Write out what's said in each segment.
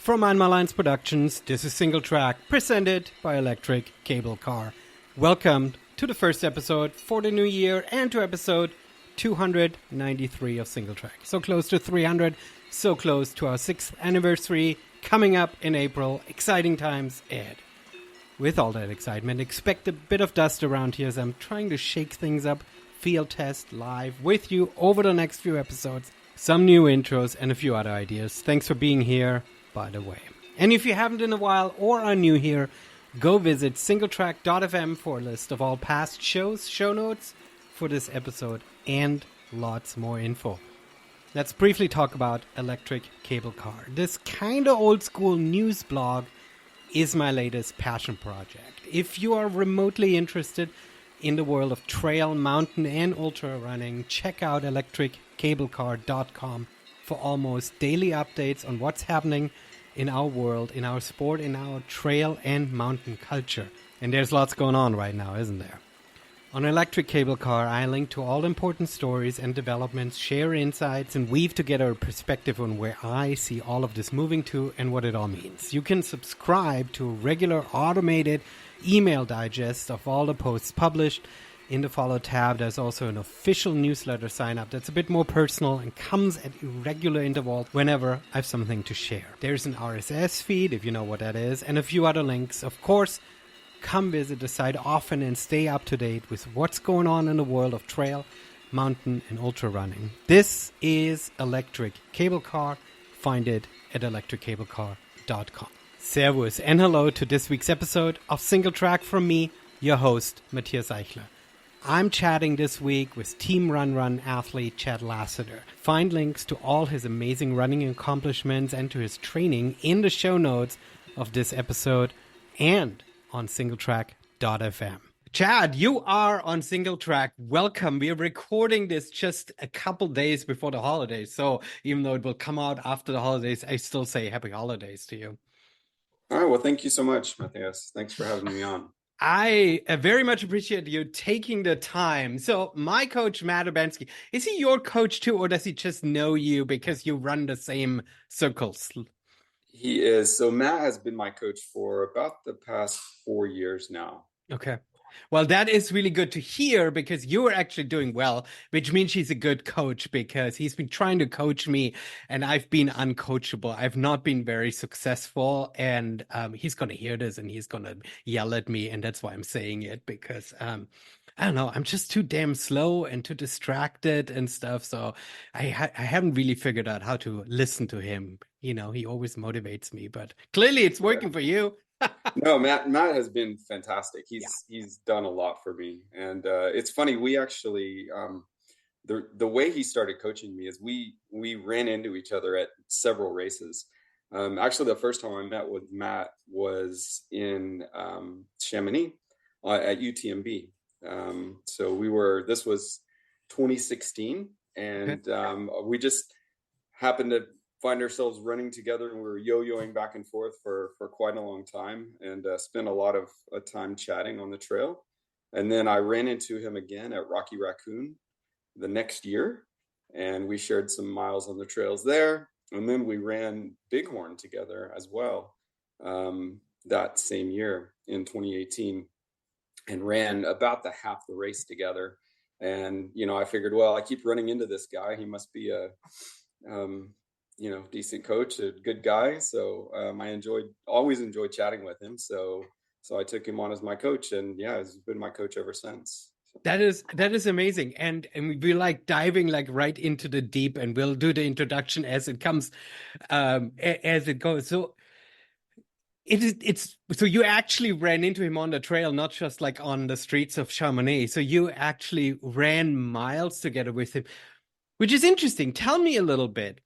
From Einmal Lines Productions, this is Singletrack, presented by Electric Cable Car. Welcome to the first episode for the new year and to episode 293 of Singletrack. So close to 300, so close to our 6th anniversary, coming up in April. Exciting times ahead. With all that excitement, expect a bit of dust around here as I'm trying to shake things up, field test live with you over the next few episodes. Some new intros and a few other ideas. Thanks for being here, by the way. And if you haven't in a while or are new here, go visit singletrack.fm for a list of all past shows, show notes for this episode, and lots more info. Let's briefly talk about Electric Cable Car. This kind of old school news blog is my latest passion project. If you are remotely interested in the world of trail, mountain, and ultra running, check out electriccablecar.com for almost daily updates on what's happening in our world, in our sport, in our trail and mountain culture. And there's lots going on right now, isn't there? On Electric Cable Car, I link to all important stories and developments, share insights, and weave together a perspective on where I see all of this moving to and what it all means. You can subscribe to a regular automated email digest of all the posts published. In the Follow tab, there's also an official newsletter sign-up that's a bit more personal and comes at irregular intervals whenever I have something to share. There's an RSS feed, if you know what that is, and a few other links. Of course, come visit the site often and stay up to date with what's going on in the world of trail, mountain, and ultra running. This is Electric Cable Car. Find it at electriccablecar.com. Servus and hello to this week's episode of Singletrack from me, your host, Matthias Eichler. I'm chatting this week with Team Run athlete Chad Lasater. Find links to all his amazing running accomplishments and to his training in the show notes of this episode and on singletrack.fm. Chad, you are on Singletrack. Welcome. We are recording this just a couple days before the holidays. So even though it will come out after the holidays, I still say happy holidays to you. All right. Well, thank you so much, Matthias. Thanks for having me on. I very much appreciate you taking the time. So my coach, Matt Urbanski, is he your coach too, or does he just know you because you run the same circles? He is. So Matt has been my coach for about the past 4 years now. Okay. Well, that is really good to hear because you are actually doing well, which means he's a good coach because he's been trying to coach me and I've been uncoachable. I've not been very successful and he's going to hear this and he's going to yell at me. And that's why I'm saying it because I don't know, I'm just too damn slow and too distracted and stuff. So I haven't really figured out how to listen to him. You know, he always motivates me, but clearly it's working for you. No, Matt has been fantastic. He's done a lot for me. And it's funny, we actually, the way he started coaching me is we ran into each other at several races. Actually, the first time I met with Matt was in Chamonix at UTMB. So this was 2016 and we just happened to find ourselves running together and we were yo-yoing back and forth for quite a long time and spent a lot of time chatting on the trail. And then I ran into him again at Rocky Raccoon the next year and we shared some miles on the trails there. And then we ran Bighorn together as well that same year in 2018 and ran about the half the race together. And, you know, I figured, well, I keep running into this guy. He must be a, decent coach, a good guy. So I always enjoyed chatting with him. So I took him on as my coach and he's been my coach ever since. That is amazing. And we're like diving like right into the deep and we'll do the introduction as it comes, as it goes. So so you actually ran into him on the trail, not just like on the streets of Chamonix. So you actually ran miles together with him, which is interesting. Tell me a little bit.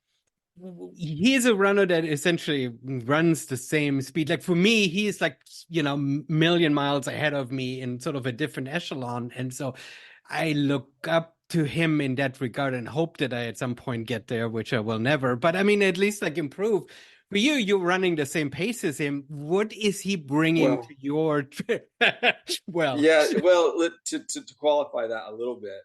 He's a runner that essentially runs the same speed. Like for me, he's like, million miles ahead of me in sort of a different echelon. And so I look up to him in that regard and hope that I at some point get there, which I will never. But I mean, at least like improve. For you're running the same pace as him. What is he bringing to your trip? To qualify that a little bit.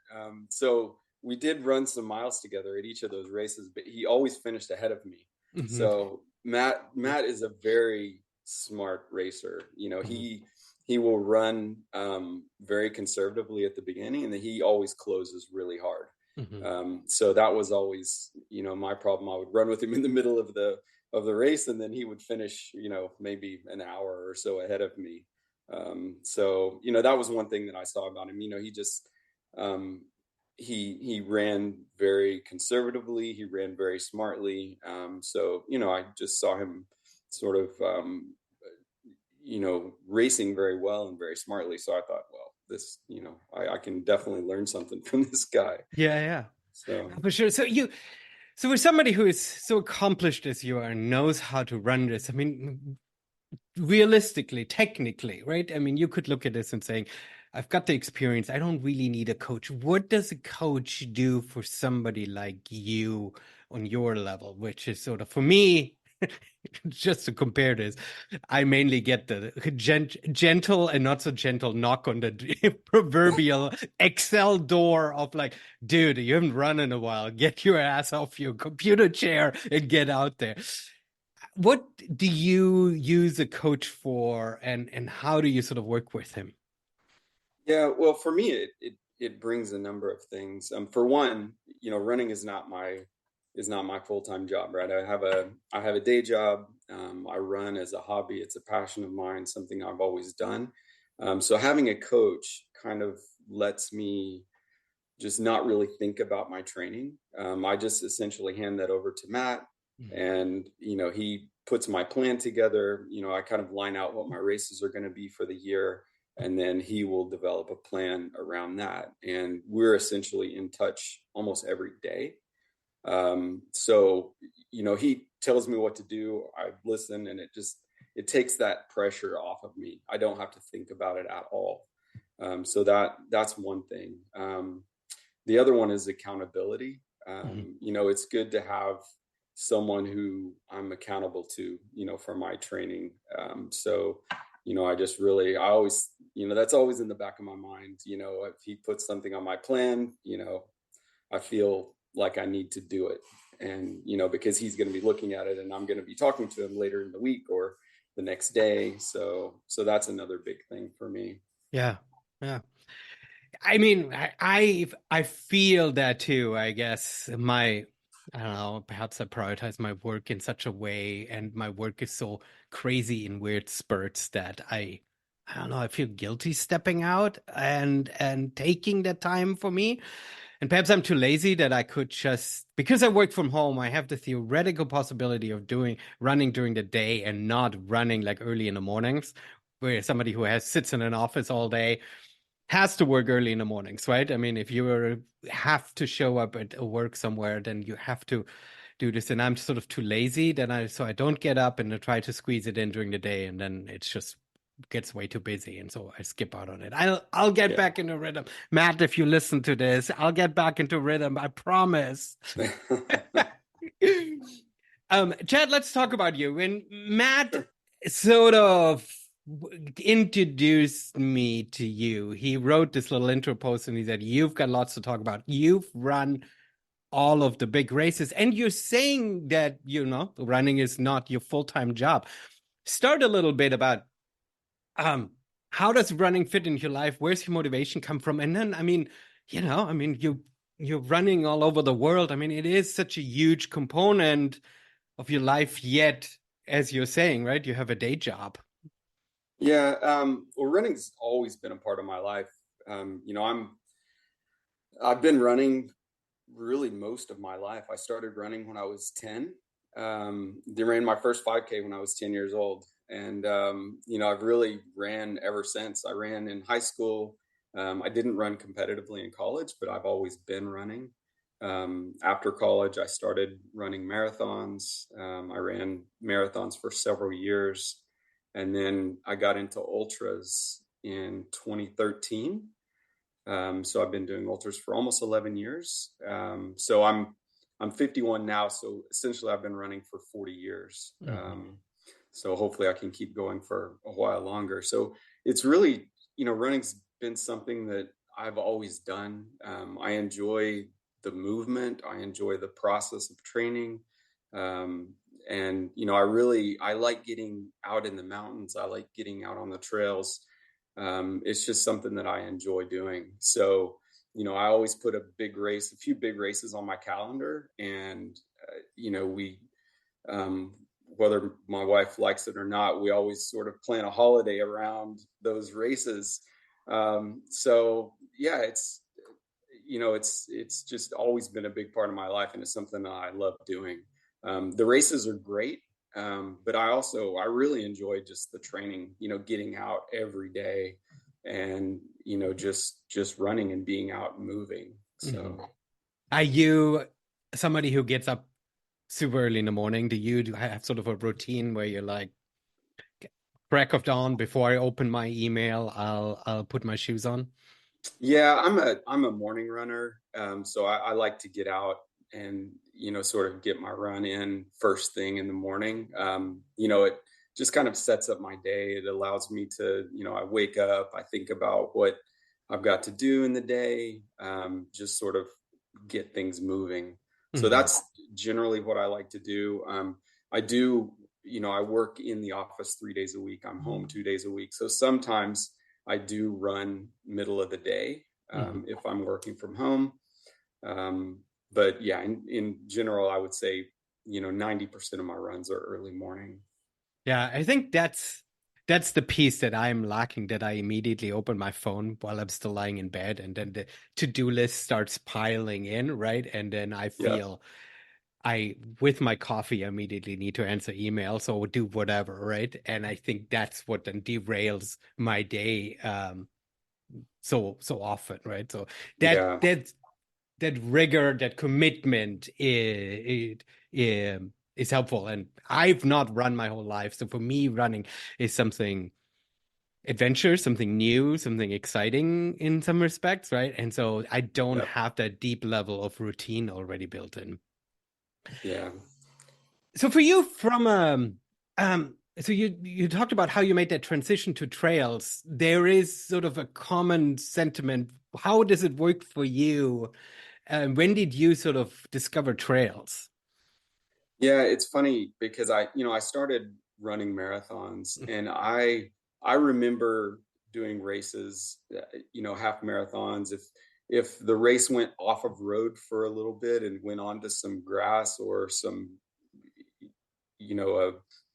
So we did run some miles together at each of those races, but he always finished ahead of me. Mm-hmm. So Matt is a very smart racer. Mhm. He will run very conservatively at the beginning, and then he always closes really hard. Mhm. So that was always, my problem. I would run with him in the middle of the race, and then he would finish, maybe an hour or so ahead of me. So that was one thing that I saw about him. He just um, he ran very conservatively. He ran very smartly. So I just saw him sort of racing very well and very smartly. So I thought, well, this, I can definitely learn something from this guy. Yeah, yeah. So For sure. So for somebody who is so accomplished as you are and knows how to run this, I mean, realistically, technically, right? I mean, you could look at this and saying, I've got the experience. I don't really need a coach. What does a coach do for somebody like you on your level, which is sort of, for me, just to compare this, I mainly get the gentle and not so gentle knock on the proverbial Excel door of like, dude, you haven't run in a while. Get your ass off your computer chair and get out there. What do you use a coach for, and how do you sort of work with him? yeah, well, for me, it brings a number of things. For one, running is not my full-time job, right? I have a day job. I run as a hobby. It's a passion of mine, something I've always done. So having a coach kind of lets me just not really think about my training. I just essentially hand that over to Matt, Mhm. and he puts my plan together. I kind of line out what my races are going to be for the year, and then he will develop a plan around that. And we're essentially in touch almost every day. So he tells me what to do. I listen, and it takes that pressure off of me. I don't have to think about it at all. So that's one thing. The other one is accountability. Mhm. It's good to have someone who I'm accountable to, for my training. So, I always, that's always in the back of my mind. If he puts something on my plan, I feel like I need to do it. And, because he's going to be looking at it and I'm going to be talking to him later in the week or the next day. So that's another big thing for me. Yeah, yeah. I mean, I feel that too. I guess I don't know, perhaps I prioritize my work in such a way, and my work is so crazy in weird spurts that I don't know, I feel guilty stepping out and taking that time for me. And perhaps I'm too lazy that I could just, because I work from home, I have the theoretical possibility of doing running during the day and not running like early in the mornings, where somebody who has sits in an office all day has to work early in the mornings, right? I mean, if have to show up at work somewhere, then you have to do this. And I'm sort of too lazy, so I don't get up and I try to squeeze it in during the day, and then it's just gets way too busy, and so I skip out on it. I'll get Yeah. back into rhythm, Matt. If you listen to this, I'll get back into rhythm. I promise. Chad, let's talk about you. When Matt sort of introduced me to you, he wrote this little intro post and he said, "You've got lots to talk about. You've run all of the big races, and you're saying that, running is not your full-time job. Start a little bit about um how does running fit into your life? Where's your motivation come from? And then, you're running all over the world. I mean, it is such a huge component of your life, yet, as you're saying, right, you have a day job. Yeah, well, running's always been a part of my life. I've been running really most of my life. I started running when I was 10. They ran my first 5K when I was 10 years old. And, I've really ran ever since. I ran in high school. I didn't run competitively in college, but I've always been running. After college, I started running marathons. I ran marathons for several years. And then I got into ultras in 2013. So I've been doing ultras for almost 11 years. So I'm 51 now. So essentially, I've been running for 40 years. Mhm. So hopefully, I can keep going for a while longer. So it's really, running's been something that I've always done. I enjoy the movement. I enjoy the process of training. And I like getting out in the mountains. I like getting out on the trails. It's just something that I enjoy doing. So, I always put a few big races on my calendar, and we, whether my wife likes it or not, we always sort of plan a holiday around those races. So yeah, it's just always been a big part of my life, and it's something that I love doing. The races are great, but I really enjoy just the training. Getting out every day, and just running and being out and moving. So, Are you somebody who gets up super early in the morning? Do you have sort of a routine where you're like, crack of dawn, before I open my email, I'll put my shoes on? yeah, I'm a morning runner, so I like to get out and sort of get my run in first thing in the morning. It just kind of sets up my day. It allows me to, I wake up, I think about what I've got to do in the day, just sort of get things moving. So Mhm. that's generally what I like to do. I do, I work in the office 3 days a week. I'm home 2 days a week. So sometimes I do run middle of the day, Mhm. if I'm working from home. Um, but yeah, in general, I would say, 90% of my runs are early morning. Yeah, I think that's the piece that I'm lacking, that I immediately open my phone while I'm still lying in bed, and then the to-do list starts piling in, right? And then I Yeah. feel with my coffee, I immediately need to answer emails or do whatever, right? And I think that's what then derails my day so often, right? So that Yeah. that that rigor, that commitment is helpful. And I've not run my whole life. So for me, running is something adventure, something new, something exciting in some respects, right? And so I don't Yeah. have that deep level of routine already built in. Yeah. So for you, so you talked about how you made that transition to trails. There is sort of a common sentiment. How does it work for you? When did you sort of discover trails? Yeah, it's funny because I started running marathons, and I remember doing races, half marathons. If the race went off of road for a little bit and went onto some grass or some, a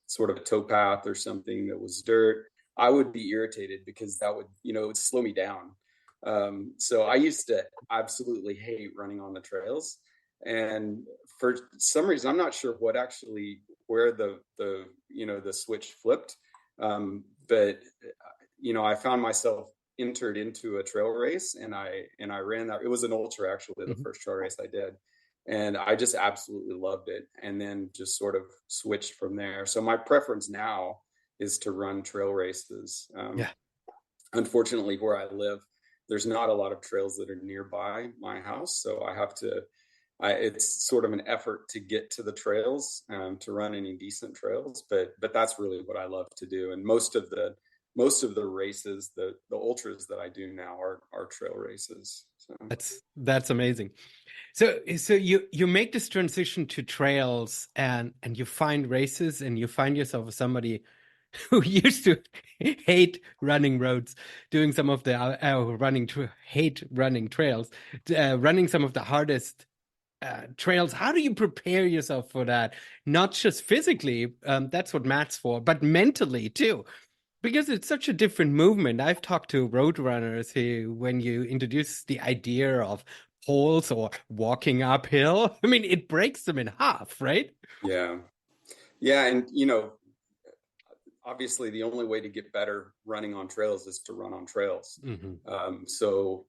sort of a towpath or something that was dirt, I would be irritated because that would, it would slow me down. So I used to absolutely hate running on the trails. And for some reason, I'm not sure where the switch flipped. But I found myself entered into a trail race, and I ran that. It was an ultra, actually, the Mhm. first trail race I did, and I just absolutely loved it. And then just sort of switched from there. So my preference now is to run trail races. Yeah. Unfortunately, where I live, there's not a lot of trails that are nearby my house, so I have to. It's sort of an effort to get to the trails, to run any decent trails, but that's really what I love to do. And most of the races, the ultras that I do now are trail races. So That's amazing. So you make this transition to trails, and you find races, and you find yourself as somebody who used to hate running roads, doing some of the hate running trails, running some of the hardest trails. How do you prepare yourself for that? Not just physically, that's what Matt's for, but mentally too. Because it's such a different movement. I've talked to road runners who, when you introduce the idea of poles or walking uphill, I mean, it breaks them in half, right? yeah, yeah, and obviously the only way to get better running on trails is to run on trails. Hmm. So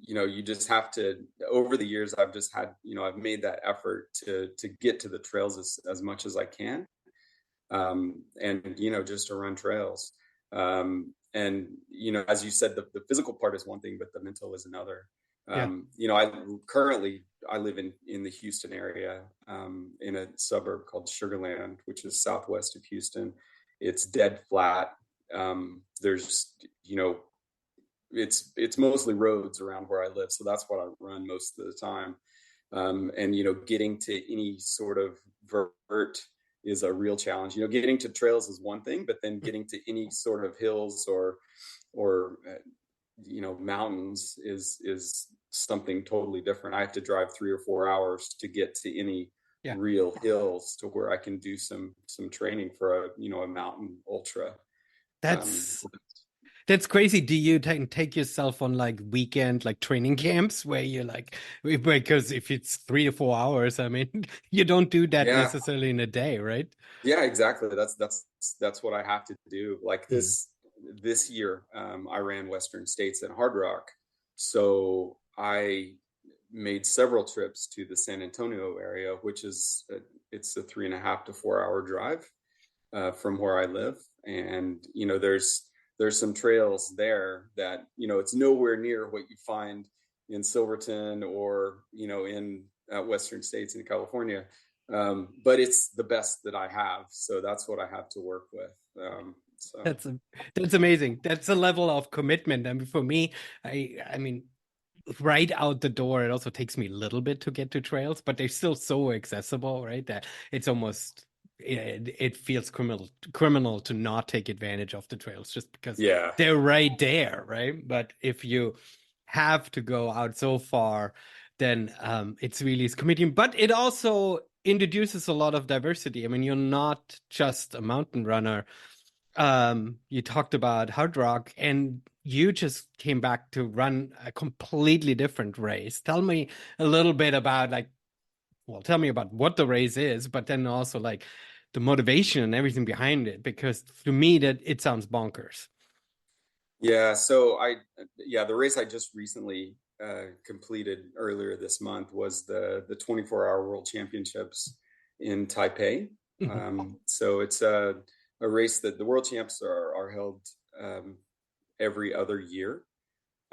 you just have to. Over the years, I've just had, I've made that effort to get to the trails as much as I can, and just to run trails. And as you said, the physical part is one thing, but the mental is another. Yeah. I live in the Houston area, in a suburb called Sugarland, which is southwest of Houston. It's dead flat. There's it's mostly roads around where I live, so that's what I run most of the time. And getting to any sort of vert is a real challenge. Getting to trails is one thing, but then getting to any sort of hills or mountains is something totally different. I have to drive 3 or 4 hours to get to any Yeah. real hills to where I can do some training for a mountain ultra. That's That's crazy. Do you take yourself on like weekend like training camps where you're like, because if it's 3 to 4 hours, I mean, you don't do that Yeah, necessarily in a day, right? yeah, exactly. That's what I have to do. Like Mm. this year, I ran Western States and Hard Rock, so I made several trips to the San Antonio area, which is it's a 3.5 to 4 hour drive from where I live, and there's some trails there that it's nowhere near what you find in Silverton or in Western States in California, but it's the best that I have, so that's what I have to work with. So That's that's amazing. That's a level of commitment. I mean, for me, I mean, right out the door, it also takes me a little bit to get to trails, but they're still so accessible, right? That it's almost it feels criminal to not take advantage of the trails just because yeah, they're right there, right? But if you have to go out so far, then it's really is committing. But it also introduces a lot of diversity. I mean, you're not just a mountain runner. You talked about hard rock, and you just came back to run a completely different race. Tell me a little bit about tell me about what the race is, but then also like the motivation and everything behind it, because to me that it sounds bonkers. yeah. The race I just recently completed earlier this month was the 24-hour World Championships in Taipei. Mhm. So it's a race that the World Champs are held every other year,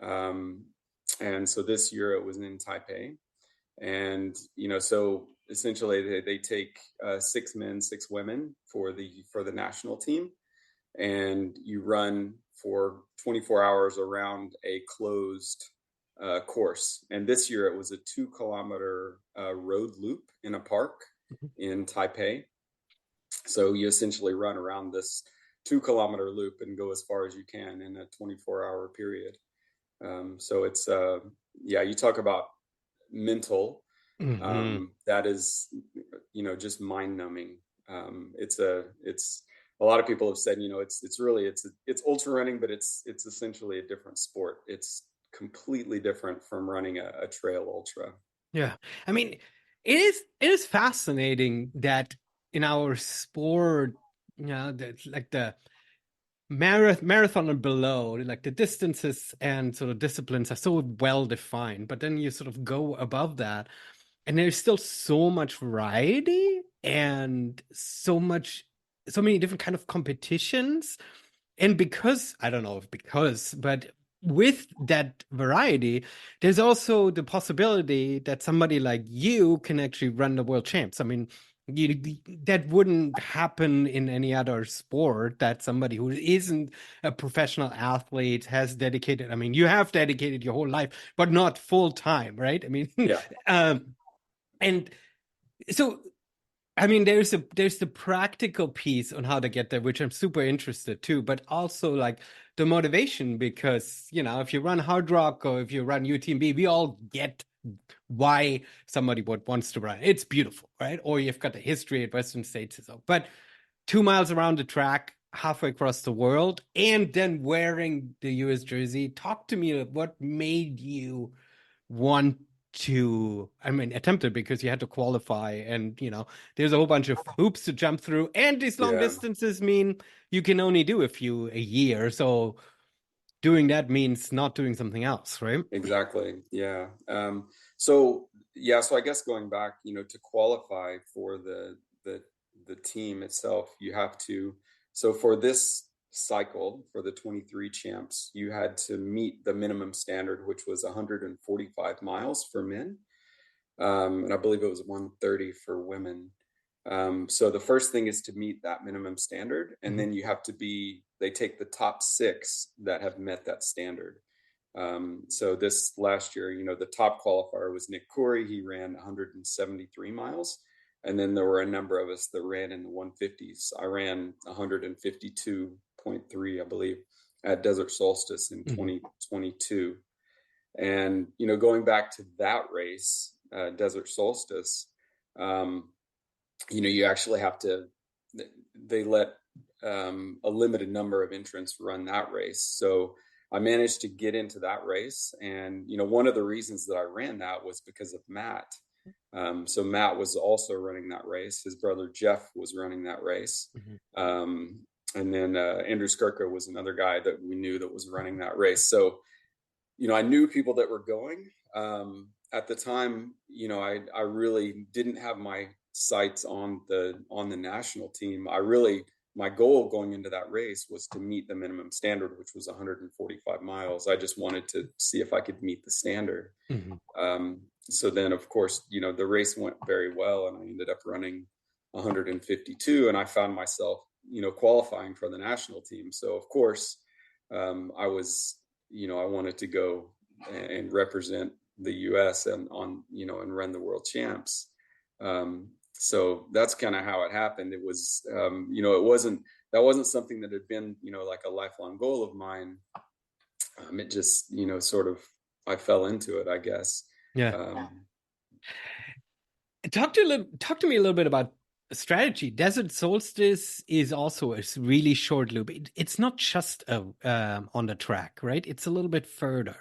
um, and so this year it was in Taipei, and so essentially they take 6 men, 6 women for the national team, and you run for 24 hours around a closed course. And this year it was a 2 kilometer road loop in a park in Taipei. So you essentially run around this 2 kilometer loop and go as far as you can in a 24-hour period. So it's, yeah, you talk about mental. Mhm. That is, just mind numbing. It's a lot of people have said, it's ultra running, but it's essentially a different sport. It's completely different from running a trail ultra. Yeah. I mean, it is fascinating that in our sport, like the marathon and below, like the distances and sort of disciplines are so well defined, but then you sort of go above that, and there's still so much variety and so many different kind of competitions. And because I don't know if because, but with that variety, there's also the possibility that somebody like you can actually run the world champs. I mean, that wouldn't happen in any other sport, that somebody who isn't a professional athlete has dedicated. I mean, you have dedicated your whole life, but not full time, right? I mean, Yeah, and so I mean, there's the practical piece on how to get there, which I'm super interested too, but also like the motivation, because if you run hard rock or if you run UTMB, we all get why somebody would wants to run. It's beautiful, right? Or you've got the history at Western States, so but 2 miles around the track, halfway across the world, and then wearing the US jersey. Talk to me, what made you want to, I mean, attempt it, because you had to qualify, and there's a whole bunch of hoops to jump through, and these long yeah. distances mean you can only do a few a year, so doing that means not doing something else, right? Exactly. Yeah. So I guess going back, to qualify for the team itself, you have to. So for this cycle, for the 23 champs, you had to meet the minimum standard, which was 145 miles for men, and I believe it was 130 for women. So the first thing is to meet that minimum standard, and Mhm. then you have to be. They take the top 6 that have met that standard. So this last year, the top qualifier was Nick Corey. He ran 173 miles And then there were a number of us that ran in the 150s. I ran 152.3, I believe, at Desert Solstice in 2022. And, going back to that race, Desert Solstice, you actually have to, they let a limited number of entrants run that race. So I managed to get into that race. And, one of the reasons that I ran that was because of Matt. So Matt was also running that race. His brother Jeff was running that race. And then Andrew Skirka was another guy that we knew that was running that race. So, I knew people that were going. At the time, I really didn't have my sights on the national team. My goal going into that race was to meet the minimum standard, which was 145 miles. I just wanted to see if I could meet the standard. So then, of course, the race went very well, and I ended up running 152, and I found myself, qualifying for the national team. So, of course, I was, I wanted to go and represent the U.S. and and run the world champs. So that's kind of how it happened. It was, that wasn't something that had been, like a lifelong goal of mine. It just, sort of, I fell into it, I guess. Yeah. Talk to me a little bit about strategy. Desert Solstice is also a really short loop. It's not just on the track, right? It's a little bit further.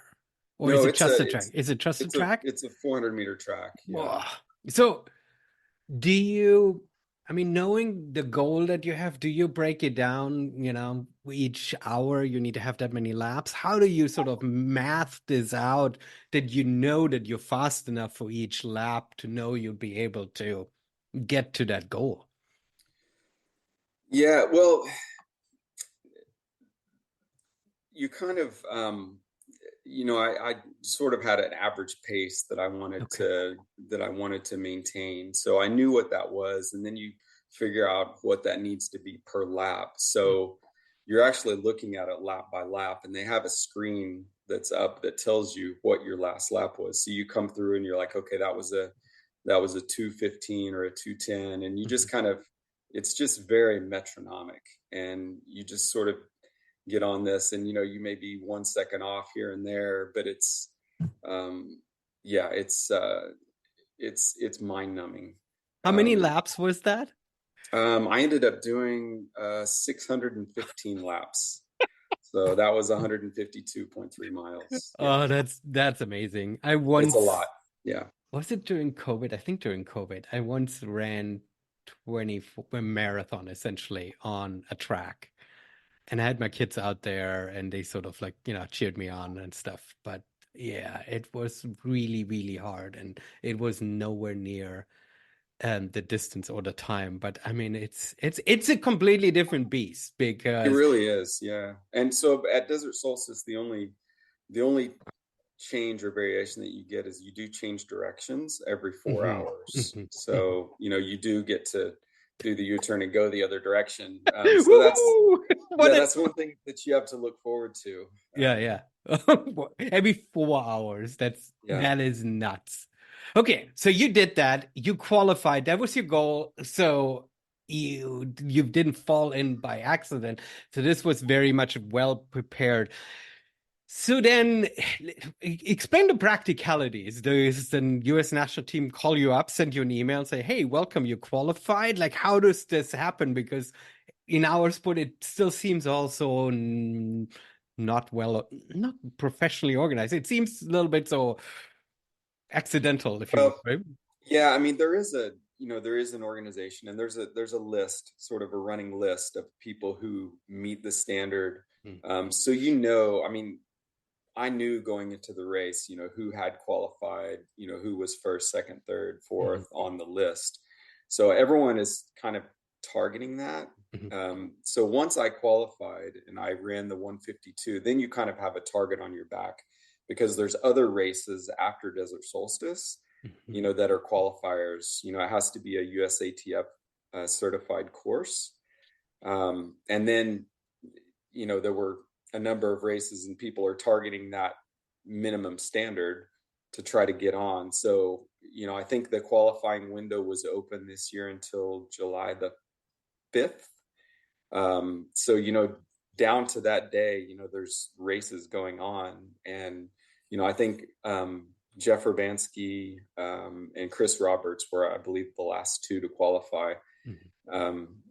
Or No, is it just a track? Is it just a track? It's a 400-meter track. Yeah. So knowing the goal that you have, do you break it down, each hour you need to have that many laps? How do you sort of math this out that that you're fast enough for each lap to know you'll be able to get to that goal? Yeah, well, you kind of, I sort of had an average pace that I wanted to maintain. So I knew what that was. And then you figure out what that needs to be per lap. So you're actually looking at it lap by lap, and they have a screen that's up that tells you what your last lap was. So you come through and you're like, okay, that was a 2:15 or a 2:10. And you just kind of, it's just very metronomic, and you just sort of get on this, and you may be 1 second off here and there, but it's it's mind numbing. How many laps was that? I ended up doing 615 laps. So that was 152.3 miles. Yeah. Oh, that's amazing. It's a lot. Yeah. Was it during COVID? I think during COVID, I once ran a marathon essentially on a track. And I had my kids out there, and they sort of cheered me on and stuff. But yeah, it was really, really hard, and it was nowhere near the distance or the time. But I mean, it's a completely different beast because it really is. Yeah. And so at Desert Solstice, the only change or variation that you get is you do change directions every 4 hours. So, you do get to do the U-turn and go the other direction. So that's one thing that you have to look forward to. Yeah. Every 4 hours. That is nuts. Okay, so you did that. You qualified. That was your goal. So you didn't fall in by accident. So this was very much well prepared. So then, explain the practicalities. Does the U.S. national team call you up, send you an email, and say, "Hey, welcome, you qualified"? Like, how does this happen? Because in our sport, it still seems also not professionally organized. It seems a little bit so accidental, if you will. Right? Yeah, I mean, there is an organization, and there's a list, sort of a running list of people who meet the standard. So I mean, I knew going into the race, who had qualified, who was first, second, third, fourth on the list. So everyone is kind of targeting that. So once I qualified and I ran the 152, then you kind of have a target on your back, because there's other races after Desert Solstice, that are qualifiers. It has to be a USATF certified course. And then, there were a number of races, and people are targeting that minimum standard try to get on. So, I think the qualifying window was open this year until July the 5th. So, down to that day, there's races going on. And, I think Jeff Urbanski and Chris Roberts were, I believe, the last two to qualify.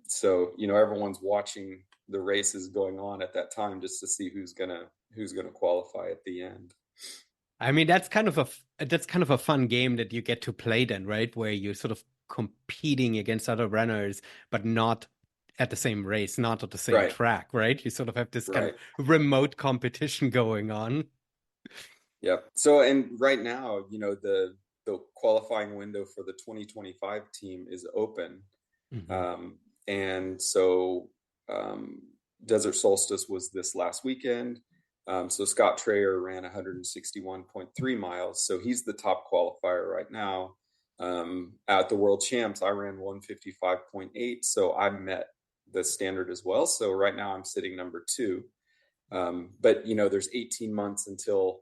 So, everyone's watching the races going on at that time just to see who's gonna qualify at the end. I mean, that's kind of a fun game that you get to play then, right? Where you're sort of competing against other runners, but not at the same race, not at the same track, right? You sort of have this kind of remote competition going on. Yep. So, and right now, the qualifying window for the 2025 team is open. And so Desert Solstice was this last weekend. So Scott Trayer ran 161.3 miles. So he's the top qualifier right now. At the World Champs, I ran 155.8. So I met the standard as well. So right now I'm sitting number 2. But, there's 18 months until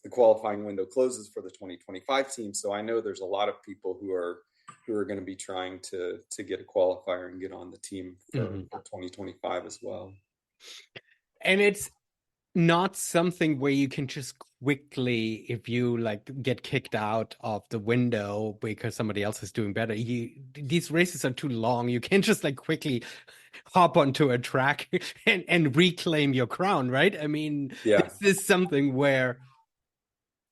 the qualifying window closes for the 2025 team. So I know there's a lot of people who are going to be trying to get a qualifier and get on the team for 2025 as well. And it's not something where you can just quickly, if you get kicked out of the window because somebody else is doing better, these races are too long. You can't just quickly hop onto a track and reclaim your crown, right? I mean, this is something where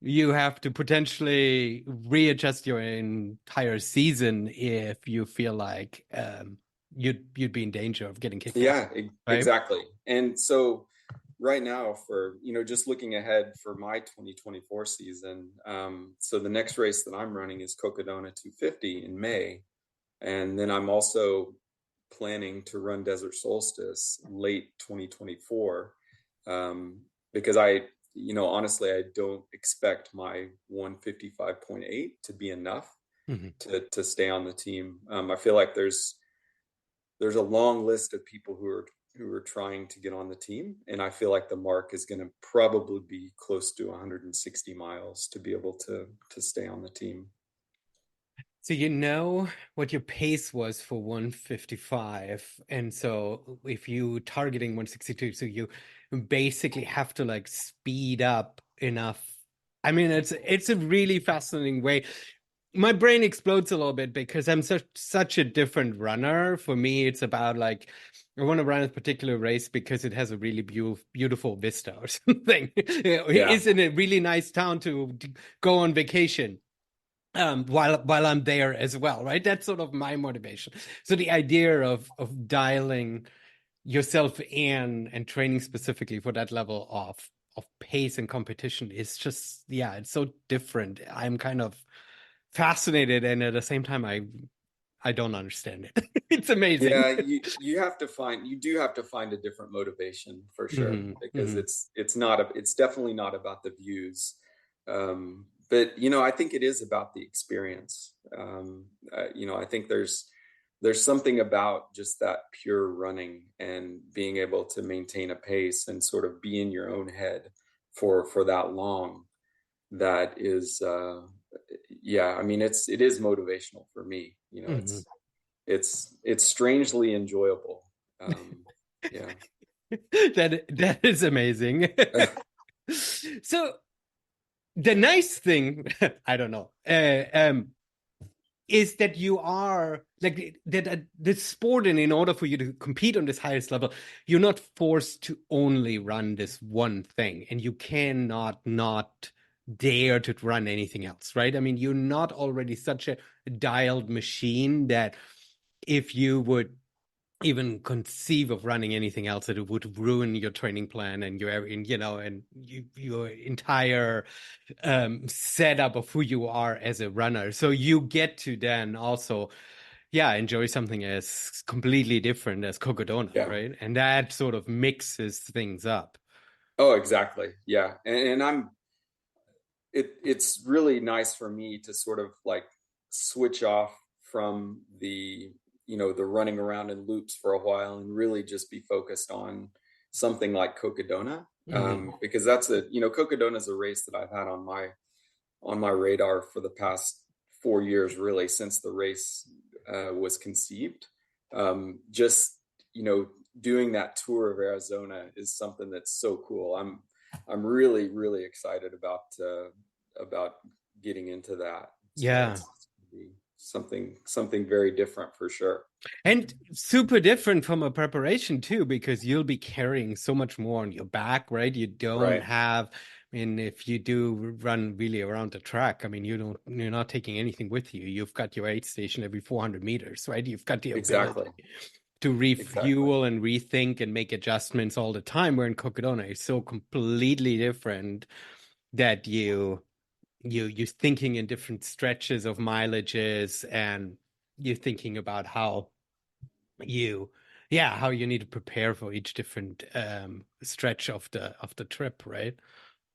you have to potentially readjust your entire season if you feel like you'd be in danger of getting kicked out. Yeah, right? Exactly. And so right now, for just looking ahead for my 2024 season, so the next race that I'm running is Cocodona 250 in May, and then I'm also planning to run Desert Solstice late 2024, because honestly, I don't expect my 155.8 to be enough to stay on the team. I feel like there's a long list of people who are trying to get on the team, and I feel like the mark is going to probably be close to 160 miles to be able to stay on the team. So you know what your pace was for 155, and so if you targeting 162, so you basically have to speed up enough. I mean, it's a really fascinating way. My brain explodes a little bit because I'm such a different runner. For me, it's about I want to run a particular race because it has a really beautiful vista or something. It's in a really nice town to go on vacation. While I'm there as well, right? That's sort of my motivation. So the idea of dialing yourself in and training specifically for that level of pace and competition is just, it's so different. I'm kind of fascinated, and at the same time, I don't understand it. It's amazing. Yeah, you do have to find a different motivation for sure, because it's definitely not about the views. But I think it is about the experience. I think there's something about just that pure running and being able to maintain a pace and sort of be in your own head for that long. That is, I mean, it is motivational for me. It's strangely enjoyable. That is amazing. So the nice thing, I don't know, is that you are that the sport, and in order for you to compete on this highest level, you're not forced to only run this one thing, and you cannot not dare to run anything else, right? I mean, you're not already such a dialed machine that if you would even conceive of running anything else, that it would ruin your training plan and your entire setup of who you are as a runner. So you get to then also enjoy something as completely different as Cocodona, right? And that sort of mixes things up. Oh, exactly. Yeah. And it's really nice for me to sort of switch off from the running around in loops for a while and really just be focused on something like Cocodona, because that's Cocodona is a race that I've had on on my radar for the past 4 years, really, since the race was conceived. Just, doing that tour of Arizona is something that's so cool. I'm really, really excited about getting into that. So Yeah. it's gonna be something very different for sure. And super different from a preparation too, because you'll be carrying so much more on your back, right? You don't Right. have, I mean, if you do run really around the track, I mean, you're not taking anything with you. You've got your aid station every 400 meters, right? You've got the ability Exactly. to Exactly. refuel and rethink and make adjustments all the time. Where in Cocodona, it's so completely different that you're thinking in different stretches of mileages, and you're thinking about you how you need to prepare for each different stretch of the trip, right?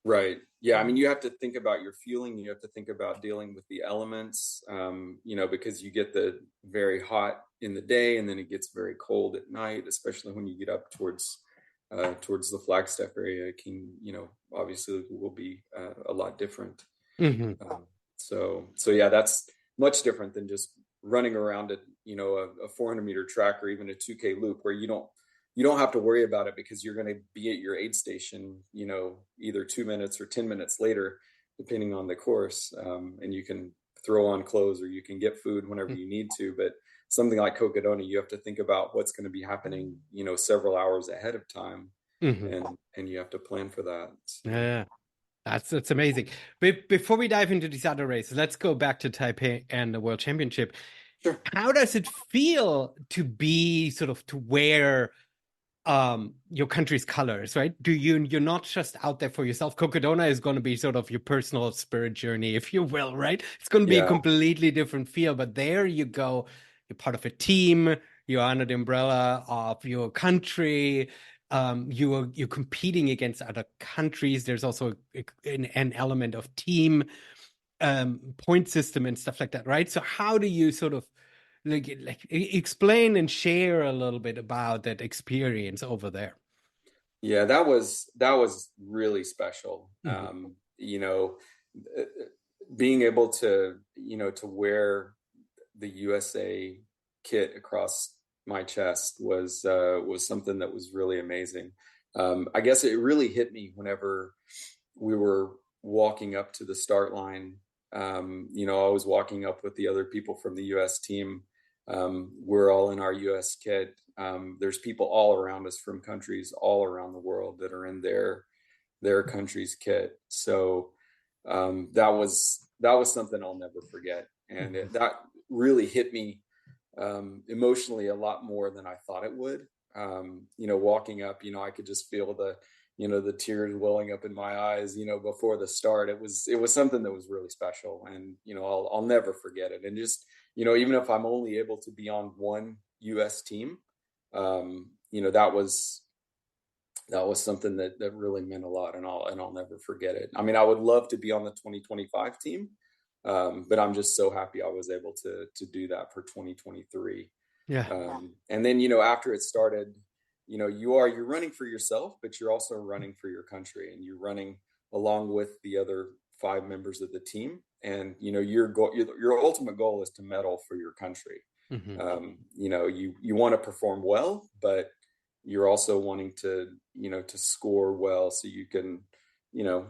Right. Yeah. I mean, you have to think about your fueling. You have to think about dealing with the elements, because you get the very hot in the day and then it gets very cold at night, especially when you get up towards the Flagstaff area. It can, obviously will be a lot different. Hmm. So yeah, that's much different than just running around a 400-meter track or even a 2K loop where you don't have to worry about it because you're going to be at your aid station, either 2 minutes or 10 minutes later, depending on the course. And you can throw on clothes or you can get food whenever you need to. But something like Cocodona, you have to think about what's going to be happening, several hours ahead of time. Hmm. And you have to plan for that. So. Yeah, that's amazing. But before we dive into these other races, let's go back to Taipei and the World Championship. Sure. How does it feel to be sort of to wear your country's colors, right? You're not just out there for yourself. Cocodona is going to be sort of your personal spirit journey, if you will, right? It's going to be a Yeah. completely different feel, but there you go, you're part of a team, you're under the umbrella of your country. You're competing against other countries. There's also an element of team point system and stuff like that, right? So how do you sort of explain and share a little bit about that experience over there? Yeah, that was really special. Hmm. Uh, Being able to wear the USA kit across my chest was something that was really amazing. I guess it really hit me whenever we were walking up to the start line. I was walking up with the other people from the US team. We're all in our US kit. There's people all around us from countries all around the world that are in their country's kit. So that was something I'll never forget, and Hmm. that really hit me emotionally a lot more than I thought it would. Walking up, I could just feel the tears welling up in my eyes. Before the start, it was something that was really special, and I'll never forget it. And just even if I'm only able to be on one U.S. team, that was something that really meant a lot, and I'll never forget it. I mean, I would love to be on the 2025 team, but I'm just so happy I was able to do that for 2023. Yeah. And then after it started, you're running for yourself, but you're also running for your country, and you're running along with the other 5 members of the team. And your ultimate goal is to medal for your country. Hmm. You want to perform well, but you're also wanting to score well so you can you know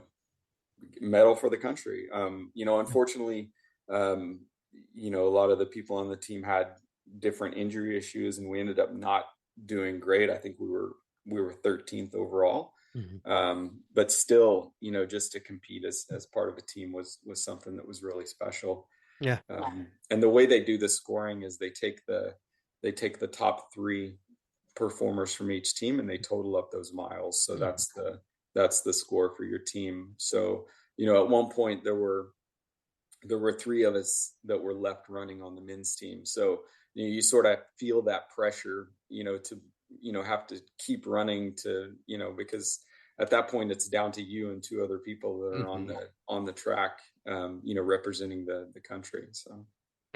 medal for the country. Unfortunately, a lot of the people on the team had different injury issues, and we ended up not doing great. I think we were 13th overall. Hmm. But still, just to compete as part of a team was something that was really special. Yeah. And the way they do the scoring is they take the top three performers from each team and they total up those miles. So Hmm. that's the score for your team. So at one point there were three of us that were left running on the men's team. So you sort of feel that pressure, to have to keep running because at that point it's down to you and two other people that are on Hmm. the track, representing the country. So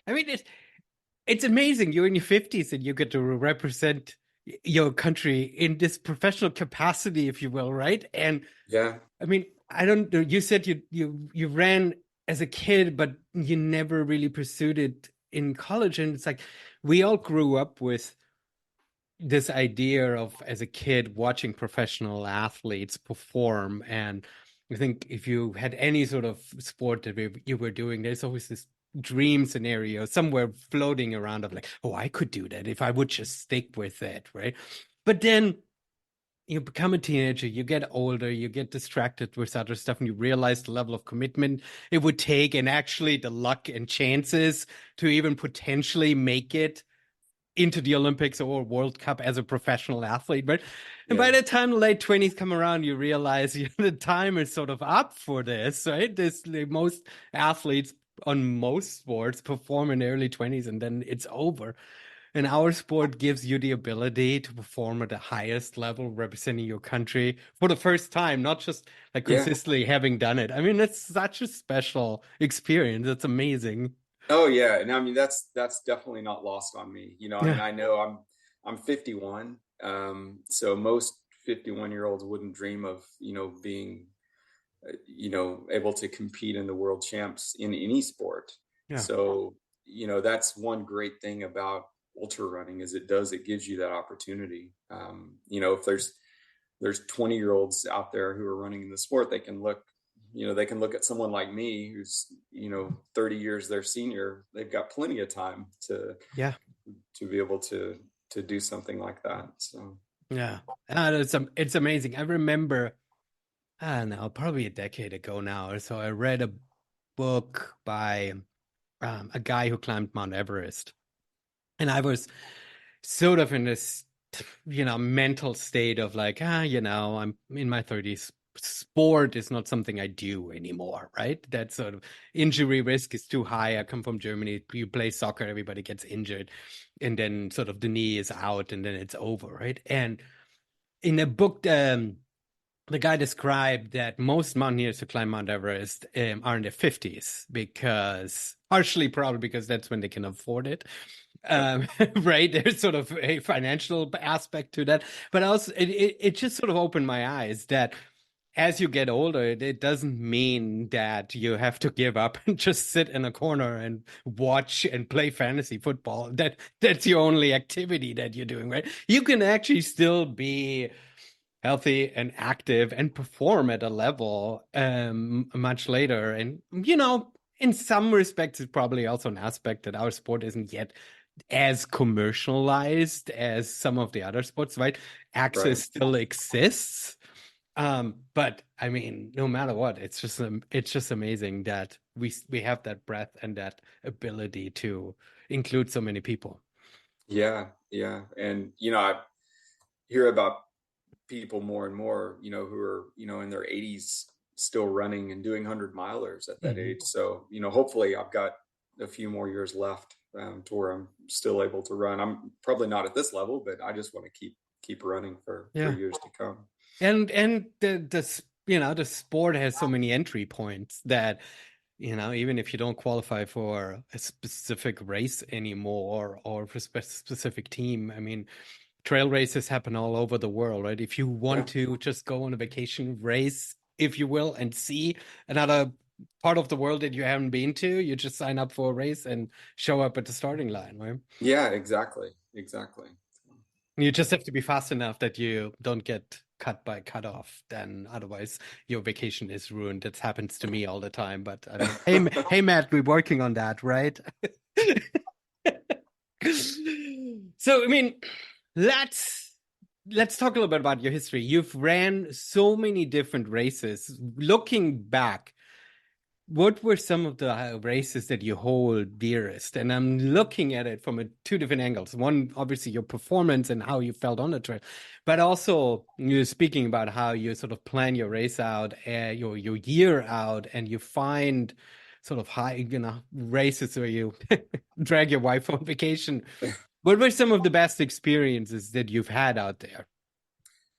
I mean, it's amazing. You're in your 50s and you get to represent your country in this professional capacity, if you will, right? And yeah. I mean, I don't know. You said you ran as a kid, but you never really pursued it in college. And it's like we all grew up with this idea of, as a kid, watching professional athletes perform. And I think if you had any sort of sport that you were doing, there's always this dream scenario somewhere floating around of like, oh, I could do that if I would just stick with it, right? But then you become a teenager, you get older, you get distracted with other stuff, and you realize the level of commitment it would take, and actually the luck and chances to even potentially make it into the Olympics or World Cup as a professional athlete, right? And by Yeah. the time the late 20s come around, you realize the time is sort of up for this, right? Most athletes on most sports perform in the early 20s and then it's over. And our sport gives you the ability to perform at the highest level, representing your country for the first time, not just like Yeah. consistently having done it. I mean, it's such a special experience. It's amazing. Oh yeah, and I mean that's definitely not lost on me. I mean, Yeah. I know I'm 51, so most 51-year-olds wouldn't dream of being able to compete in the world champs in any sport. Yeah. So that's one great thing about ultra running is it gives you that opportunity. If there's 20-year-olds out there who are running in the sport, they can look at someone like me who's 30 years their senior. They've got plenty of time Yeah. to be able to do something like that. So Yeah. It's amazing. I remember, I don't know, probably a decade ago now or so, I read a book by a guy who climbed Mount Everest. And I was sort of in this, mental state of like, I'm in my 30s. Sport is not something I do anymore, right? That sort of injury risk is too high. I come from Germany. You play soccer, everybody gets injured, and then sort of the knee is out, and then it's over, right? And in a book, the guy described that most mountaineers who climb Mount Everest are in their 50s because, partially probably because that's when they can afford it. yep. Right? There's sort of a financial aspect to that. But also, it just sort of opened my eyes that as you get older, it doesn't mean that you have to give up and just sit in a corner and watch and play fantasy football. That's your only activity that you're doing, right? You can actually still be healthy and active and perform at a level much later. And in some respects, it's probably also an aspect that our sport isn't yet as commercialized as some of the other sports, right? Right. Access still exists. But I mean, no matter what, it's just amazing that we have that breadth and that ability to include so many people. Yeah. Yeah. And I hear about people more and more, who are, in their 80s still running and doing 100 milers at that Mhm. age. So, hopefully I've got a few more years left to where I'm still able to run. I'm probably not at this level, but I just want to keep running for Yeah. years to come. And the sport has so many entry points that even if you don't qualify for a specific race anymore or for specific team, I mean, trail races happen all over the world, right? If you Yeah. want to just go on a vacation race, if you will, and see another part of the world that you haven't been to, you just sign up for a race and show up at the starting line, right? Yeah, exactly. Exactly. You just have to be fast enough that you don't get cut by cutoff. Then otherwise your vacation is ruined. That happens to me all the time. But I mean, hey, Matt, we're working on that, right? So, I mean, let's let's talk a little bit about your history. You've ran so many different races. Looking back, what were some of the races that you hold dearest? And I'm looking at it from two different angles. One, obviously, your performance and how you felt on the trail, but also you're speaking about how you sort of plan your race out, your year out, and you find sort of high, races where you drag your wife on vacation. What were some of the best experiences that you've had out there?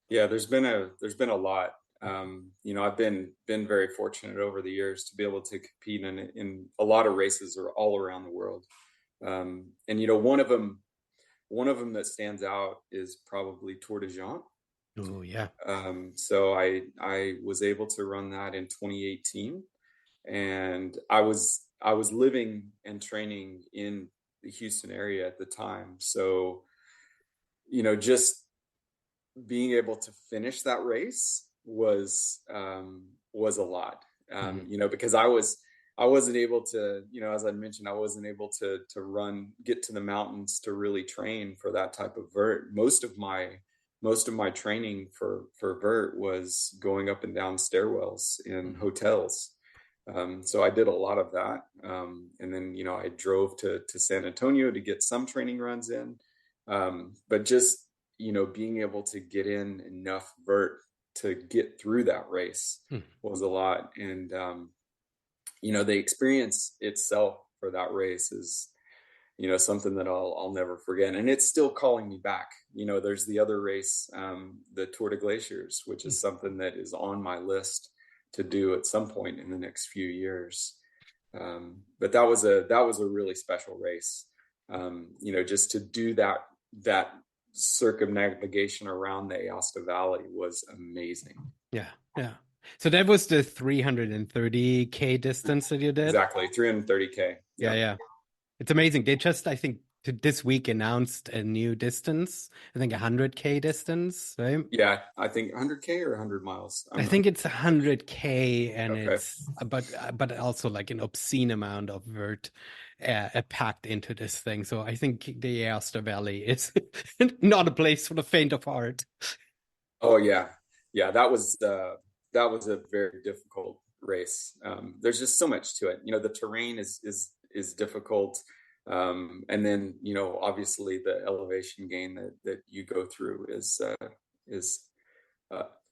Yeah, there's been a lot. I've been very fortunate over the years to be able to compete in a lot of races or all around the world. And one of them that stands out is probably Tour de Jean. Oh, yeah. So I was able to run that in 2018, and I was living and training in the Houston area at the time. So, just being able to finish that race was a lot. Because I wasn't able to, as I mentioned, I wasn't able to get to the mountains to really train for that type of vert. Most of my training for vert was going up and down stairwells in hotels. So I did a lot of that. And then, I drove to San Antonio to get some training runs in. But just, being able to get in enough vert to get through that race was a lot. And, the experience itself for that race is, something that I'll never forget. And it's still calling me back. There's the other race, the Tour de Glaciers, which is something that is on my list to do at some point in the next few years. But that was a really special race. Just to do that circumnavigation around the Aosta Valley was amazing. Yeah. So that was the 330K distance that you did? Exactly, 330K. Yeah. It's amazing. They just, I think, this week announced a new distance. I think 100K distance, right? Yeah, I think 100K or 100 miles. I think it's 100K, and Okay. it's but also like an obscene amount of vert packed into this thing. So I think the Aosta Valley is not a place for the faint of heart. Oh yeah, that was a very difficult race. There's just so much to it. The terrain is difficult, and then obviously the elevation gain that you go through is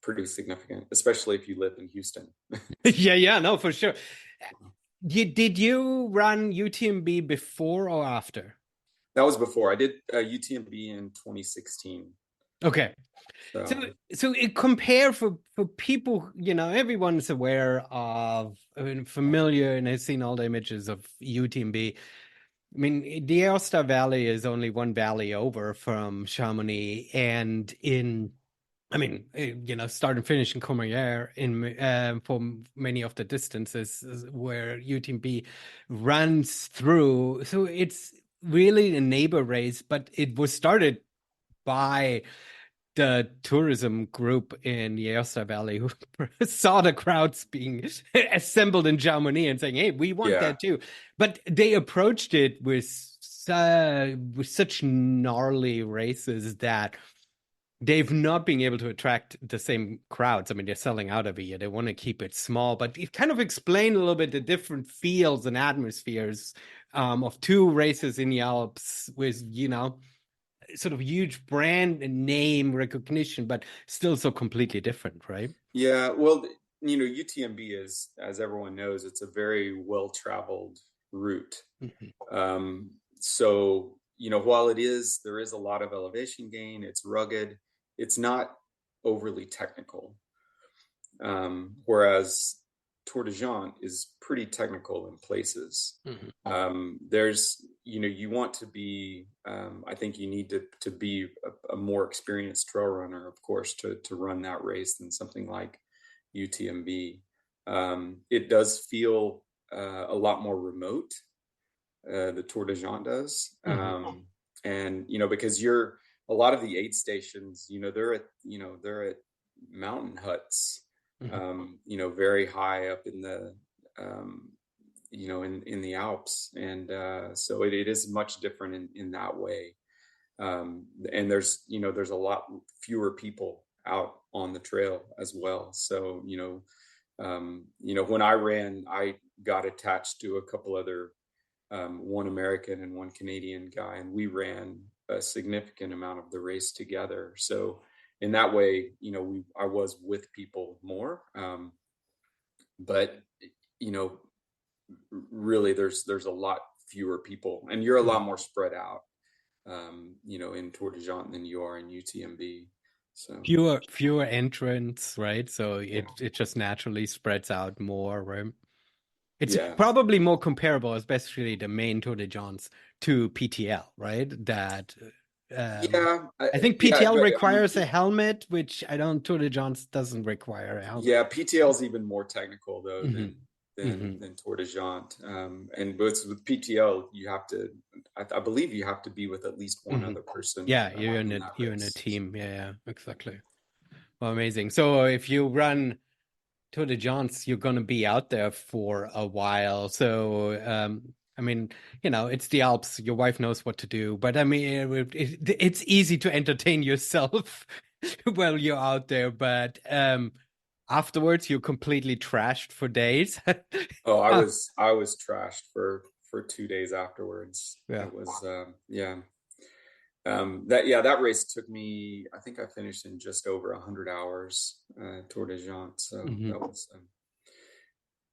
pretty significant, especially if you live in Houston. Yeah, no, for sure. Did you run UTMB before or after? That was before. I did UTMB in 2016. Okay. So it compare for people, everyone's aware of, familiar and has seen all the images of UTMB. I mean, the Aosta Valley is only one valley over from Chamonix, and start and finish in Courmayeur for many of the distances where UTMB runs through. So it's really a neighbor race, but it was started by the tourism group in the Aosta Valley who saw the crowds being assembled in Chamonix and saying, "Hey, we want that too." But they approached it with such gnarly races that they've not been able to attract the same crowds. I mean, they're selling out every year. They want to keep it small, but it kind of explained a little bit the different feels and atmospheres of two races in the Alps with, sort of huge brand and name recognition, but still so completely different, right? Yeah, well, UTMB is, as everyone knows, it's a very well-traveled route. So, while there is a lot of elevation gain, it's rugged, it's not overly technical. Whereas Tour de Gent is pretty technical in places. There's, you want to be, I think you need to be a more experienced trail runner, of course, to run that race than something like UTMB. It does feel a lot more remote. The Tour de Gent does. And, because a lot of the aid stations, they're at mountain huts, very high up in the, in the Alps. And so it is much different in that way. And there's a lot fewer people out on the trail as well. So, when I ran, I got attached to a couple other, one American and one Canadian guy, and we ran a significant amount of the race together. So in that way, I was with people more. But, really there's a lot fewer people, and you're a lot more spread out, in Tour de Gent than you are in UTMB. So fewer entrants, right? So it just naturally spreads out more, right? It's probably more comparable, especially the main Tour de Gents, to PTL, right? That I think PTL requires a helmet, which Tour de Gents doesn't require a helmet. Yeah, PTL is even more technical though Hmm. than Tour de Jante. And but with PTL, you have to, I believe you have to be with at least one Hmm. other person Yeah, in that you're in a race. team. Yeah, yeah, exactly. Well, amazing. So if you run Tour de France, you're going to be out there for a while. So, I mean, it's the Alps. Your wife knows what to do. But I mean, it's easy to entertain yourself while you're out there. But afterwards, you're completely trashed for days. Oh, Ah, I was trashed for 2 days afterwards. yeah. It was yeah. That race took me. I think I finished in just over 100 hours, Tour de Jante. So Hmm. that was,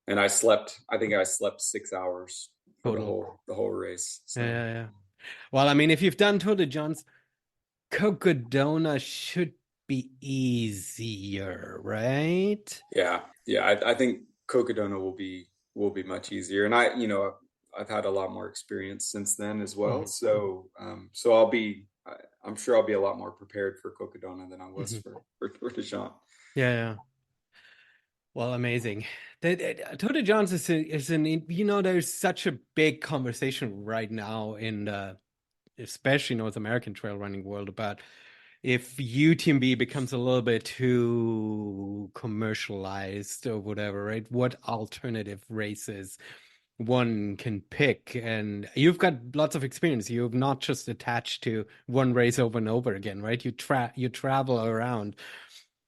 and I slept. I think I slept 6 hours for Total. the whole race. Yeah, So yeah, yeah. Well, I mean, if you've done Tour de France, Cocodona should be easier, right? yeah, I think Cocodona will be much easier, and I've had a lot more experience since then as well. Hmm. So so I'm sure I'll be a lot more prepared for Cocodona than I was Hmm. for Tour de Jante. Yeah, yeah. Well, amazing. Tour de France is there's such a big conversation right now in the especially North American trail running world about if UTMB becomes a little bit too commercialized or whatever, right? What alternative races one can pick. And you've got lots of experience. You've not just attached to one race over and over again, right? You travel around.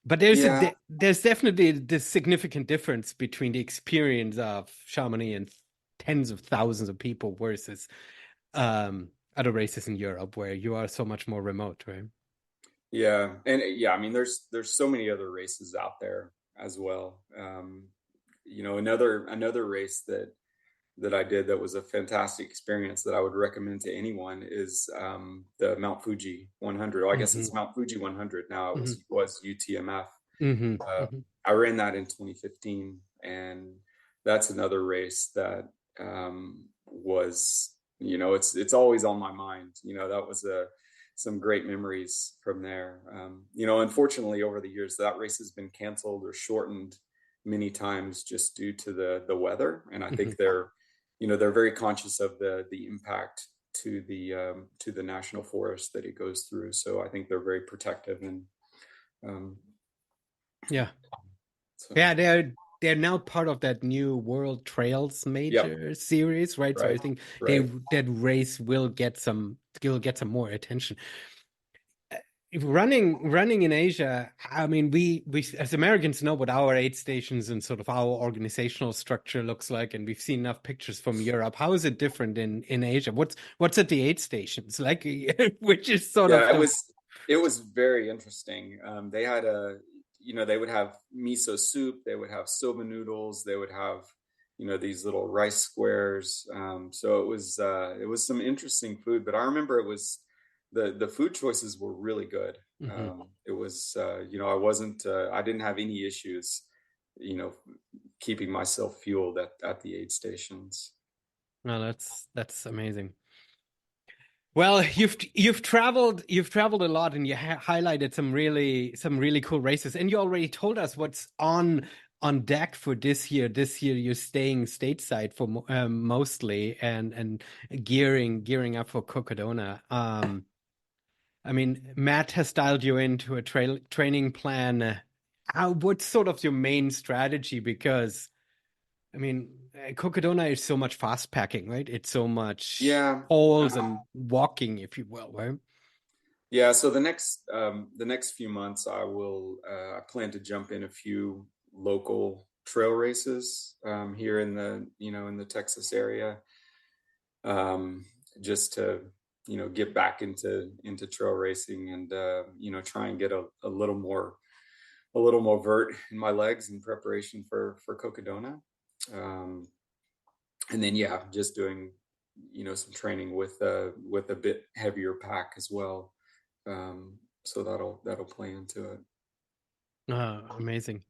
But Yeah, there's definitely this significant difference between the experience of Chamonix and tens of thousands of people versus other races in Europe where you are so much more remote, right? yeah, and yeah. I mean, there's so many other races out there as well. Another race that I did that was a fantastic experience that I would recommend to anyone is the Mount Fuji 100. Well, I guess Hmm. it's Mount Fuji 100 now. It Hmm. was UTMF. Hmm. Uh, Hmm. I ran that in 2015, and that's another race that was, it's always on my mind. That was some great memories from there. Unfortunately, over the years, that race has been canceled or shortened many times just due to the weather, and I think Hmm. they're very conscious of the impact to the national forest that it goes through. So I think they're very protective, and um, Yeah. so Yeah, they're now part of that new World Trails yep, major series, right? So I right, think right. that race will get some more attention. Running in Asia, I mean, we as Americans know what our aid stations and sort of our organizational structure looks like, and we've seen enough pictures from Europe. How is it different in Asia? What's at the aid stations like, which is sort of Yeah, the it was very interesting. They had they would have miso soup, they would have soba noodles, they would have these little rice squares. So it was some interesting food, but I remember it was the food choices were really good. Mhm. It was I didn't have any issues, you know, keeping myself fueled at the aid stations. No, that's amazing. Well, you've traveled a lot, and you highlighted some really cool races, and you already told us what's on deck for this year. This year, you're staying stateside for mostly, and gearing up for Cocodona. I mean, Matt has dialed you into a training plan. What's sort of your main strategy? Because I mean, Cocodona is so much fast packing, right? It's so much Yeah. poles and walking, if you will, right? Yeah, so the next few months, I plan to jump in a few local trail races here in the Texas area, um, just to get back into trail racing and try and get a little more vert in my legs in preparation for Cocodona, um, and then yeah, just doing some training with a bit heavier pack as well. So that'll play into it. Amazing.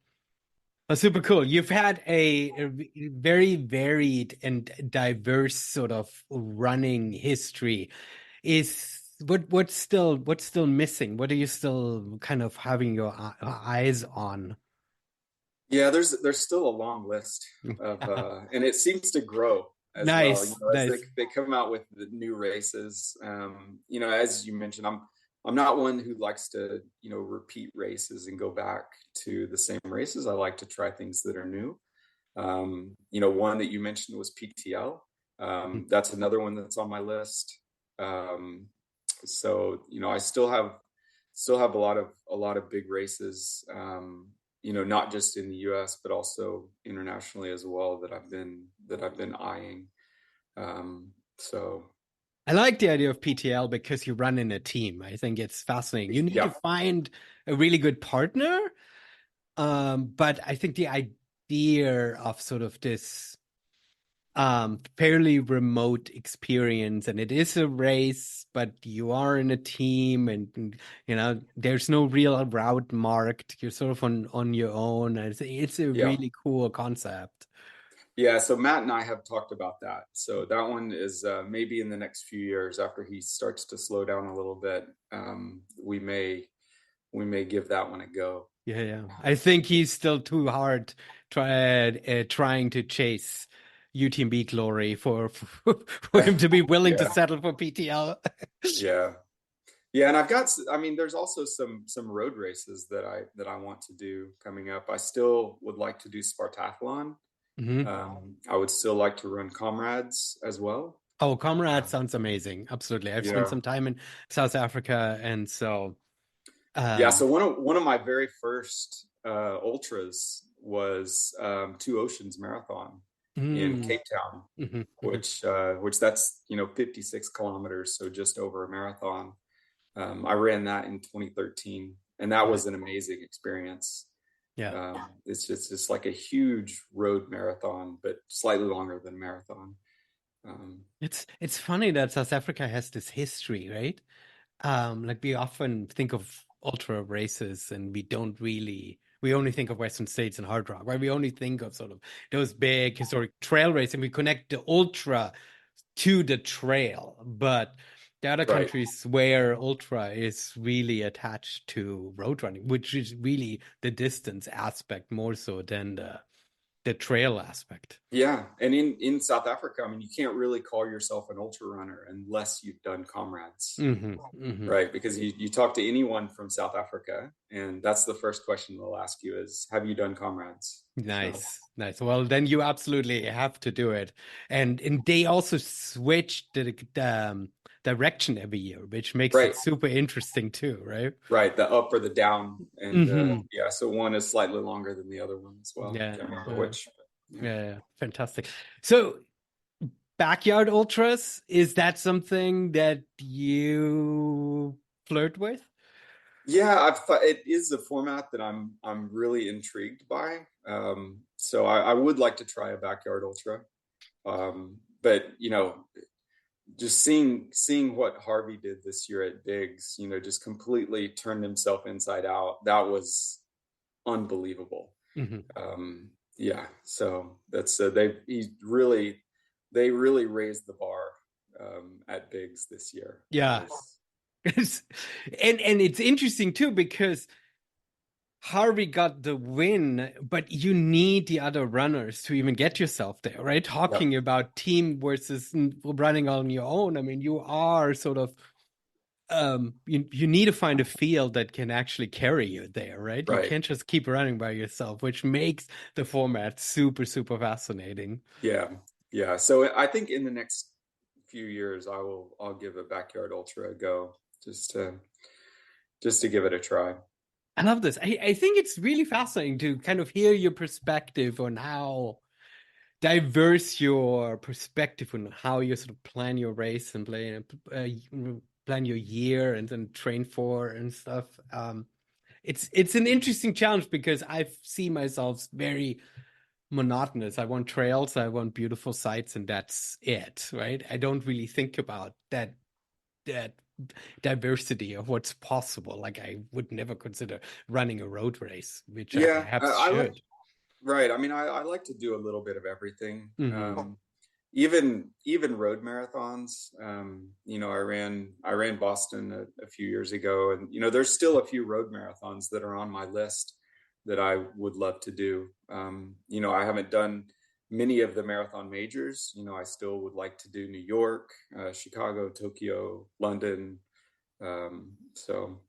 Super cool. You've had a very varied and diverse sort of running history. Is what's still missing? What are you still kind of having your eyes on? Yeah, there's still a long list of and it seems to grow as well, Nice, as nice. they come out with the new races. As you mentioned, I'm not one who likes to, repeat races and go back to the same races. I like to try things that are new. One that you mentioned was PTL. That's another one that's on my list. Um, I still have a lot of big races, not just in the US but also internationally as well, that I've been eyeing. So I like the idea of PTL because you run in a team. I think it's fascinating. You need to yeah, find a really good partner. But I think the idea of sort of this fairly remote experience, and it is a race, but you are in a team, and there's no real route marked. You're sort of on your own. It's a yeah. really cool concept. Yeah, so Matt and I have talked about that. So that one is maybe in the next few years, after he starts to slow down a little bit, we may give that one a go. Yeah, yeah. I think he's still too hard trying to chase UTMB glory for him to be willing to Yeah, settle for PTL. yeah, yeah. And there's also some road races that I want to do coming up. I still would like to do Spartathlon. Hmm. I would still like to run Comrades as well. Oh, Comrade sounds amazing. Absolutely. I've spent Yeah. some time in South Africa, and so Yeah, so um one of my very first ultras was Two Oceans Marathon in mm, Cape Town, mhm, mhm. which that's 56 kilometers, so just over a marathon. I ran that in 2013, and that Yeah, was an amazing experience. yeah. It's just like a huge road marathon, but slightly longer than a marathon. Um, It's funny that South Africa has this history, right? Like we often think of ultra races and we only think of Western States and hard rock, right? We only think of sort of those big historic trail racing. We connect the ultra to the trail, but the other right. countries where ultra is really attached to road running, which is really the distance aspect more so than the trail aspect. Yeah, and in South Africa, I mean, you can't really call yourself an ultra runner unless you've done Comrades, Hmm. Hmm. right? Because you talk to anyone from South Africa, and that's the first question they'll ask you is, "Have you done Comrades?" So, Nice, nice. Well, then you absolutely have to do it. And they also switch the direction every year, which makes it right, super interesting too, right? right, the up or the down, and Hmm. yeah, so one is slightly longer than the other one as well. Yeah, Can't remember yeah, which. Yeah. yeah, yeah. Fantastic. So, backyard ultras, is that something that you flirt with? Yeah, I've thought it is a format that I'm really intrigued by. So I would like to try a backyard ultra. But just seeing what Harvey did this year at Biggs, just completely turned himself inside out. That was unbelievable. Hmm. Yeah, so that's they really raised the bar at Biggs this year. That Yeah. was And it's interesting too because Harvey got the win, but you need the other runners to even get yourself there, right? Yep, Talking about team versus running on your own. I mean, you are sort of you need to find a field that can actually carry you there, right? You right. can't just keep running by yourself, which makes the format super, super fascinating. Yeah, yeah. So I think in the next few years, I'll give a backyard ultra a go just to give it a try. I love this. I think it's really fascinating to kind of hear your perspective on how diverse your perspective on how you sort of plan your race and plan your year and then train for and stuff. It's an interesting challenge because I see myself very monotonous. I want trails, I want beautiful sights, and that's it, right? I don't really think about that diversity of what's possible. Like I would never consider running a road race, which I Yeah, perhaps I like should. right. I mean, I like to do a little bit of everything. Hmm. Even road marathons. I ran Boston a few years ago, and there's still a few road marathons that are on my list. that I would love to do. You know, I haven't done many of the marathon majors. You know, I still would like to do New York, Chicago, Tokyo, London. So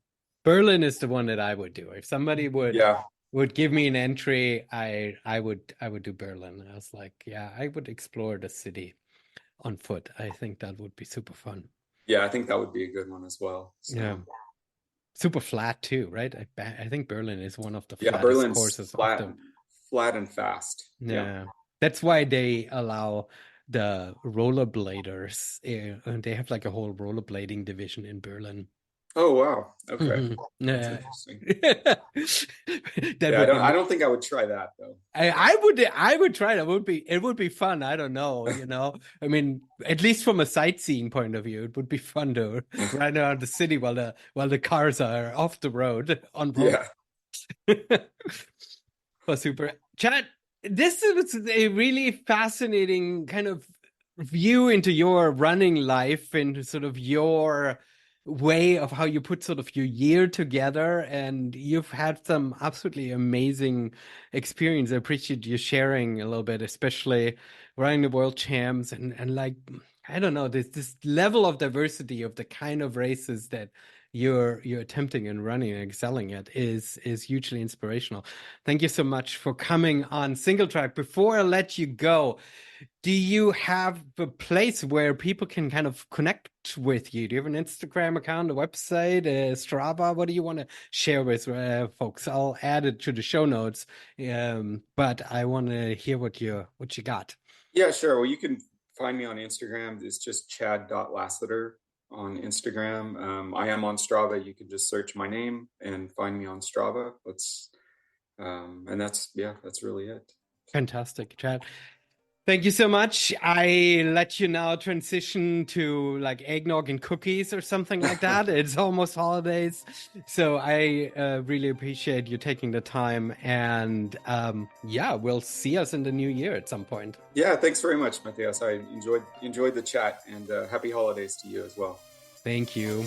Berlin is the one that I would do. If somebody yeah, would give me an entry, I would do Berlin. I was like, yeah, I would explore the city on foot. I think that would be super fun. yeah, I think that would be a good one as well. So. Yeah. Super flat too, right? I think Berlin is one of the Yeah, flattest Berlin's courses of flat, the. flat and fast. Yeah, that's why they allow the rollerbladers. And they have like a whole rollerblading division in Berlin. Oh wow. Okay. That's Yeah. interesting. That Yeah, would be. I don't think I would try that though. I would try it. It would be fun. I don't know, I mean, at least from a sightseeing point of view, it would be fun to ride around the city while the cars are off the road on road. Yeah. Well, super. Chad, this is a really fascinating kind of view into your running life and sort of your way of how you put sort of your year together. And you've had some absolutely amazing experience. I appreciate you sharing a little bit, especially running the world champs and like, I don't know, this level of diversity of the kind of races that you're attempting and running and excelling at is hugely inspirational. Thank you so much for coming on Singletrack. Before I let you go, do you have a place where people can kind of connect with you? Do you have an Instagram account, a website, a Strava? What do you want to share with folks? I'll add it to the show notes, but I want to hear what you got. Yeah, sure. Well, you can find me on Instagram. It's just Chad.Lasater on Instagram. I am on Strava. You can just search my name and find me on Strava. That's really it. Fantastic, Chad. Thank you so much. I let you now transition to like eggnog and cookies or something like that. It's almost holidays. So I really appreciate you taking the time. And yeah, we'll see us in the new year at some point. Yeah, thanks very much, Matthias. I enjoyed the chat, and happy holidays to you as well. Thank you.